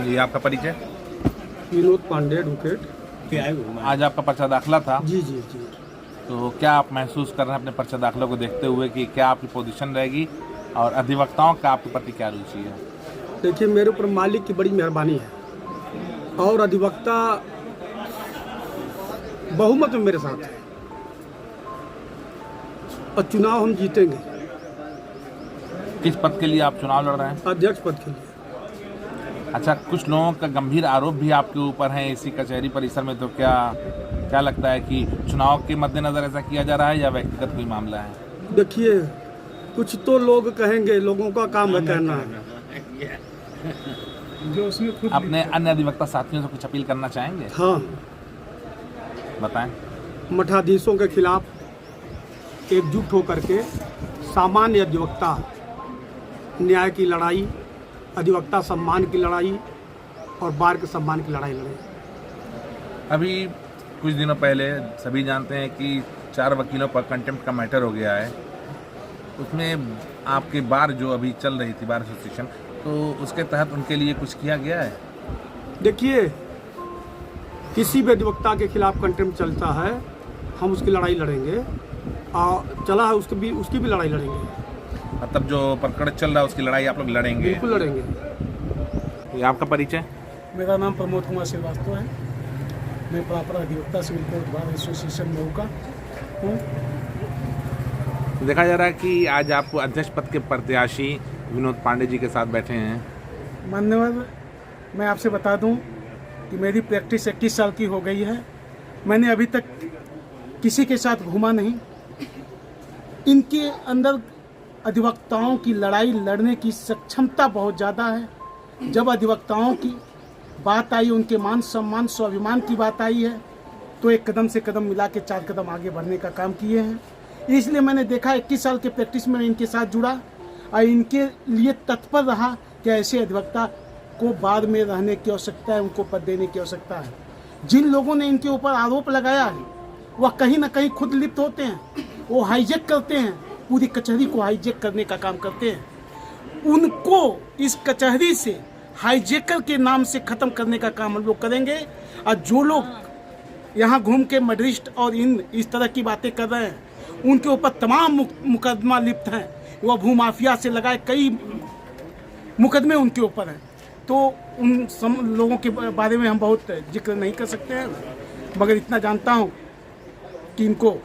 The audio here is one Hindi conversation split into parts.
ये आपका परिचय? विनोद पांडे, एडवोकेट। आज आपका पर्चा दाखिला था, जी जी जी। तो क्या आप महसूस कर रहे हैं अपने पर्चा दाखिला को देखते हुए कि क्या आपकी पोजीशन रहेगी और अधिवक्ताओं का आपके प्रति क्या रुचि है? देखिए, मेरे ऊपर मालिक की बड़ी मेहरबानी है और अधिवक्ता बहुमत में मेरे साथ है और चुनाव हम जीतेंगे। किस पद के लिए आप चुनाव लड़ रहे हैं? अध्यक्ष पद के लिए। अच्छा, कुछ लोगों का गंभीर आरोप भी आपके ऊपर है इसी कचहरी परिसर में, तो क्या लगता है कि चुनाव के मद्देनजर ऐसा किया जा रहा है या व्यक्तिगत कोई मामला है? देखिए, कुछ तो लोग कहेंगे, लोगों का काम है कहना है। जो उसमें खुद अपने अन्य अधिवक्ता साथियों से कुछ अपील करना चाहेंगे? हाँ, बताएं। मठाधीशों के खिलाफ एकजुट होकर के सामान्य अधिवक्ता न्याय की लड़ाई, अधिवक्ता सम्मान की लड़ाई और बार के सम्मान की लड़ाई लड़े। अभी कुछ दिनों पहले सभी जानते हैं कि 4 वकीलों पर कंटेम्प्ट का मैटर हो गया है। उसमें आपके बार जो अभी चल रही थी, बार एसोसिएशन, तो उसके तहत उनके लिए कुछ किया गया है? देखिए, किसी भी अधिवक्ता के खिलाफ कंटेम्प्ट चलता है, हम उसकी लड़ाई लड़ेंगे और चला है उसकी भी लड़ाई लड़ेंगे। मतलब जो प्रकरण चल रहा है उसकी लड़ाई आप लोग लड़ेंगे? बिल्कुल लड़ेंगे। ये आपका परिचय? मेरा नाम प्रमोद कुमार श्रीवास्तव है। मैं प्रॉपर अधिवक्ता civil court bar association Mau का हूँ। देखा जा रहा है कि आज आप अध्यक्ष पद के प्रत्याशी विनोद पांडे जी के साथ बैठे हैं। मान्यवर, मैं आपसे बता दूं कि मेरी प्रैक्टिस 21 साल की हो गई है। मैंने अभी तक किसी के साथ घूमा नहीं। इनके अंदर अधिवक्ताओं की लड़ाई लड़ने की सक्षमता बहुत ज़्यादा है। जब अधिवक्ताओं की बात आई, उनके मान सम्मान स्वाभिमान की बात आई है, तो एक कदम से कदम मिला के 4 कदम आगे बढ़ने का काम किए हैं। इसलिए मैंने देखा 21 साल के प्रैक्टिस में इनके साथ जुड़ा और इनके लिए तत्पर रहा कि ऐसे अधिवक्ता को बाद में रहने की आवश्यकता है, उनको पद देने की आवश्यकता है। जिन लोगों ने इनके ऊपर आरोप लगाया है वह कहीं ना कहीं खुद लिप्त होते हैं, वो हाईजैक करते हैं, पूरी कचहरी को हाईजैक करने का काम करते हैं। उनको इस कचहरी से हाईजैकर के नाम से ख़त्म करने का काम हम लोग करेंगे। और जो लोग यहाँ घूम के मर्डरिस्ट और इस तरह की बातें कर रहे हैं, उनके ऊपर तमाम मुकदमा लिप्त हैं। वह भूमाफिया से लगाए कई मुकदमे उनके ऊपर हैं। तो उन लोगों के बारे में हम बहुत जिक्र नहीं कर सकते हैं, मगर इतना जानता हूँ कि इनको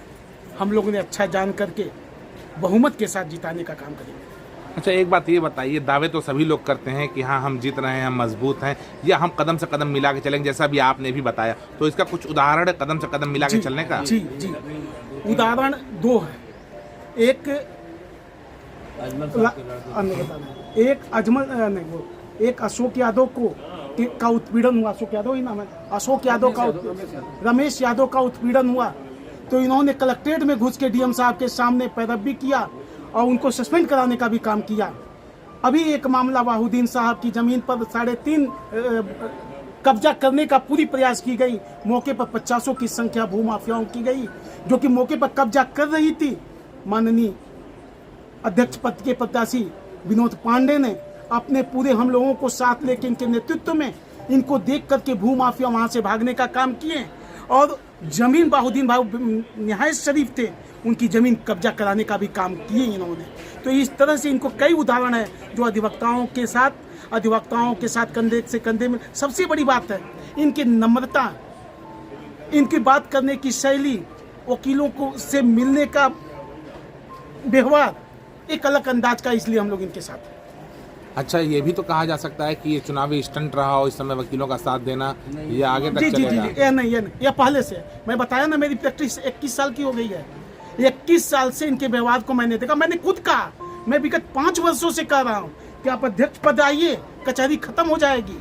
हम लोगों ने अच्छा जान करके बहुमत के साथ जिताने का काम करेंगे। अच्छा, एक बात ये बताइए, दावे तो सभी लोग करते हैं कि हाँ हम जीत रहे हैं, हम मजबूत हैं, या हम कदम से कदम मिला के चलेंगे, जैसा भी आपने भी बताया, तो इसका कुछ उदाहरण कदम से कदम मिला के चलने का? जी जी, उदाहरण 2 है। एक एक अशोक यादव का उत्पीड़न हुआ। अशोक यादव ही नाम है। अशोक यादव का रमेश यादव का उत्पीड़न हुआ, तो इन्होंने कलेक्ट्रेट में घुस के डीएम साहब के सामने पैरवी किया और उनको सस्पेंड कराने का भी काम किया। अभी एक मामला वाहुद्दीन साहब की ज़मीन पर 3.5 कब्जा करने का पूरी प्रयास की गई। मौके पर 50 की संख्या भूमाफियाओं की गई, जो कि मौके पर कब्जा कर रही थी। माननीय अध्यक्ष पद के प्रत्याशी विनोद पांडे ने अपने पूरे हम लोगों को साथ लेके इनके नेतृत्व में इनको देख करके भूमाफिया वहाँ से भागने का काम किए और जमीन वाहुद्दीन भाई निहायत शरीफ थे, उनकी ज़मीन कब्जा कराने का भी काम किए इन्होंने। तो इस तरह से इनको कई उदाहरण है जो अधिवक्ताओं के साथ कंधे से कंधे में। सबसे बड़ी बात है इनकी नम्रता, इनकी बात करने की शैली, वकीलों को से मिलने का व्यवहार एक अलग अंदाज का, इसलिए हम लोग इनके साथ हैं। अच्छा, ये भी तो कहा जा सकता है कि ये चुनावी स्टंट रहा हो इस समय वकीलों का साथ देना, ये आगे तक चलेगा? जी, ये नहीं, ये पहले से। मैं बताया ना, मेरी प्रैक्टिस 21 साल की हो गई है। 21 साल से इनके व्यवहार को मैंने देखा। मैंने खुद कहा, मैं विगत 5 वर्षों से कह रहा हूँ कि आप अध्यक्ष पद आइए, कचहरी खत्म हो जाएगी,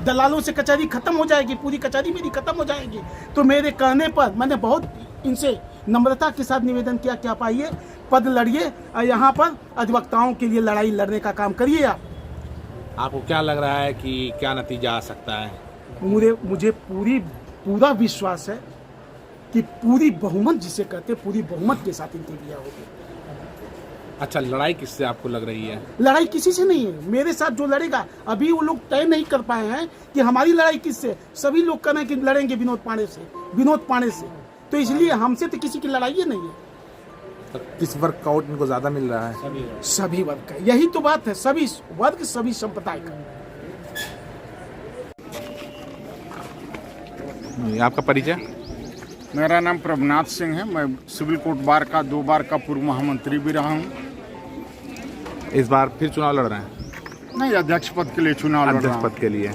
दलालों से कचहरी खत्म हो जाएगी, पूरी कचहरी मेरी खत्म हो जाएगी। तो मेरे कहने पर मैंने बहुत इनसे नम्रता के साथ निवेदन किया कि आप आइए, पद लड़िए और यहाँ पर अधिवक्ताओं के लिए लड़ाई लड़ने का काम करिए। आपको क्या लग रहा है कि क्या नतीजा आ सकता है? मुझे पूरा विश्वास है कि पूरी बहुमत जिसे कहते हैं, पूरी बहुमत के साथ इनकी क्रिया होगी। अच्छा, लड़ाई किससे आपको लग रही है? लड़ाई किसी से नहीं है। मेरे साथ जो लड़ेगा, अभी वो लोग तय नहीं कर पाए हैं कि हमारी लड़ाई किससे। सभी लोग कह रहे हैं कि लड़ेंगे विनोद पांडे से। तो इसलिए हमसे तो किसी की लड़ाई ही नहीं है। तो किस वर्ग का वोट इनको ज्यादा मिल रहा है? सभी वर्ग का, यही तो बात है। सभी वर्ग, सभी संप्रदाय का। आपका परिचय? मेरा नाम प्रभुनाथ सिंह है। मैं सिविल कोर्ट बार का 2 बार का पूर्व महामंत्री भी रहा हूँ। इस बार फिर चुनाव लड़ रहे हैं? नहीं, अध्यक्ष पद के लिए चुनाव लड़ रहा अध्यक्ष हूँ। पद के लिए।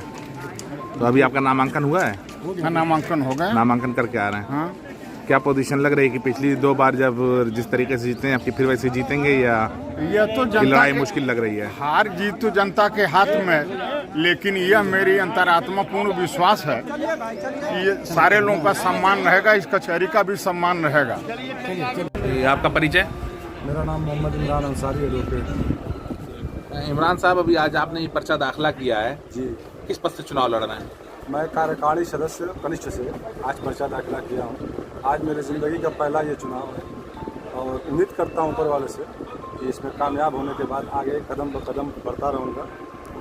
तो अभी आपका नामांकन हुआ है? हाँ, नामांकन हो गया। नामांकन करके आ रहे हैं। हाँ, क्या पोजीशन लग रही है कि पिछली 2 बार जब जिस तरीके से जीते हैं आपकी फिर वैसे जीतेंगे, या यह तो कि जनता लड़ाई के मुश्किल लग रही है? हार जीत तो जनता के हाथ में, लेकिन यह मेरी अंतरात्मा पूर्ण विश्वास है कि ये सारे लोगों का सम्मान रहेगा, इस कचहरी का भी सम्मान रहेगा। आपका परिचय? मेरा नाम मोहम्मद इमरान अंसारी एडवोकेट। इमरान साहब, अभी आज आपने ये पर्चा दाखिला किया है, जी, किस पद से चुनाव लड़ रहे हैं? मैं कार्यकारी सदस्य कनिष्ठ से आज पर्चा दाखिला किया हूँ। आज मेरी ज़िंदगी का पहला ये चुनाव है और उम्मीद करता हूँ ऊपर वाले से कि इसमें कामयाब होने के बाद आगे कदम ब कदम बढ़ता रहूँगा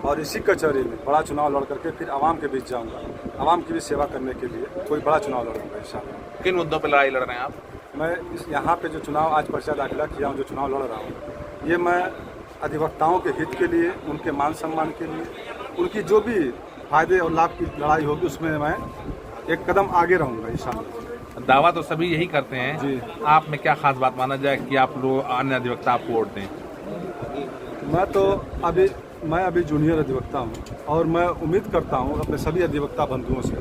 और इसी कचहरी में बड़ा चुनाव लड़ करके फिर आवाम के बीच जाऊँगा। आवाम की भी सेवा करने के लिए कोई बड़ा चुनाव लड़ूंगा इंशाल्लाह। किन मुद्दों पर लड़ाई लड़ रहे हैं आप? मैं यहाँ पे जो चुनाव आज पर्चा दाखिला किया हूँ, जो चुनाव लड़ रहा हूँ, ये मैं अधिवक्ताओं के हित के लिए, उनके मान सम्मान के लिए, उनकी जो भी फायदे और लाभ की लड़ाई होगी उसमें मैं एक कदम आगे रहूँगा इंशाल्लाह। दावा तो सभी यही करते हैं जी। आप में क्या खास बात माना जाए कि आप लोग अन्य अधिवक्ता आपको वोट दें? मैं अभी जूनियर अधिवक्ता हूँ और मैं उम्मीद करता हूँ अपने सभी अधिवक्ता बंधुओं से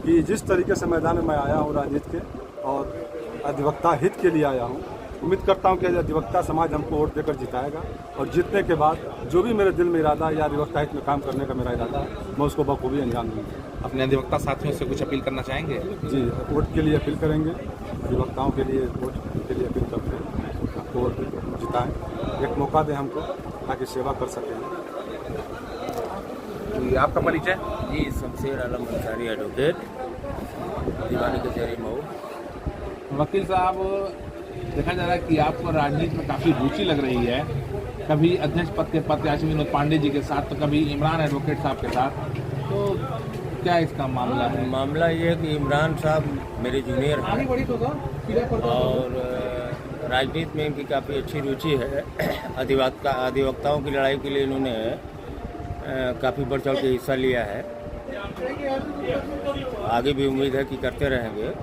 कि जिस तरीके से मैदान में मैं आया हूँ राजनीति के और अधिवक्ता हित के लिए आया हूँ, उम्मीद करता हूँ कि अधिवक्ता समाज हमको वोट देकर जिताएगा और जीतने के बाद जो भी मेरे दिल में इरादा है या अधिवक्ता हित में काम करने का मेरा इरादा है, मैं उसको बखूबी अंजाम दूँगा। अपने अधिवक्ता साथियों से कुछ अपील करना चाहेंगे? जी, वोट के लिए अपील करेंगे, अधिवक्ताओं के लिए वोट के लिए अपील करते हैं, हमको वोट जिताएँ, एक मौका दें हमको ताकि सेवा कर सकें। आपका परिचय? जी, शमशेर आलम अंसारी एडवोकेट, दीवानी कचहरी मऊ। वकील साहब, देखा जा रहा है कि आपको राजनीति में काफ़ी रुचि लग रही है, कभी अध्यक्ष पद के प्रत्याशी विनोद पांडे जी के साथ तो कभी इमरान एडवोकेट साहब के साथ, तो क्या इसका मामला है? मामला ये है कि इमरान साहब मेरे जूनियर हैं और राजनीति में इनकी काफ़ी अच्छी रुचि है। अधिवक्ताओं की लड़ाई के लिए इन्होंने काफ़ी बढ़ चढ़ के हिस्सा लिया है। आगे भी उम्मीद है कि करते रहेंगे।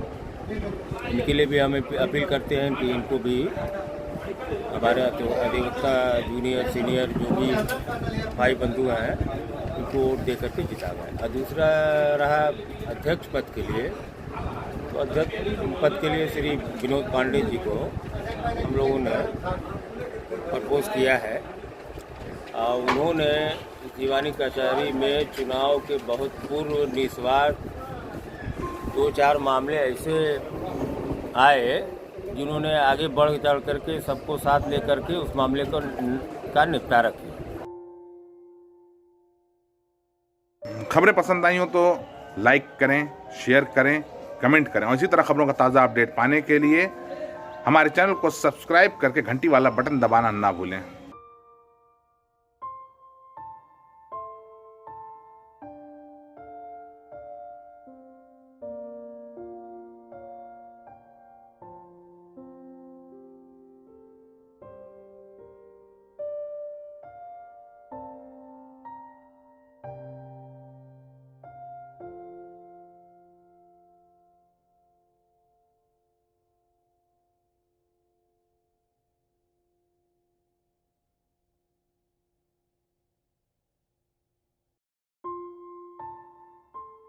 इनके लिए भी हम अपील करते हैं कि इनको भी हमारे अधिवक्ता जूनियर सीनियर जो भी भाई बंधु हैं उनको वोट दे करके जिता गए। और दूसरा रहा अध्यक्ष पद के लिए, तो अध्यक्ष पद के लिए श्री विनोद पांडे जी को हम लोगों ने प्रपोज किया है और उन्होंने दीवानी कचहरी में चुनाव के बहुत पूर्व निस्वार्थ 2-4 मामले ऐसे आए जिन्होंने आगे बढ़ चढ़ करके सबको साथ लेकर के उस मामले का निपटारा किया। खबरें पसंद आई हो तो लाइक करें, शेयर करें, कमेंट करें और इसी तरह खबरों का ताज़ा अपडेट पाने के लिए हमारे चैनल को सब्सक्राइब करके घंटी वाला बटन दबाना ना भूलें।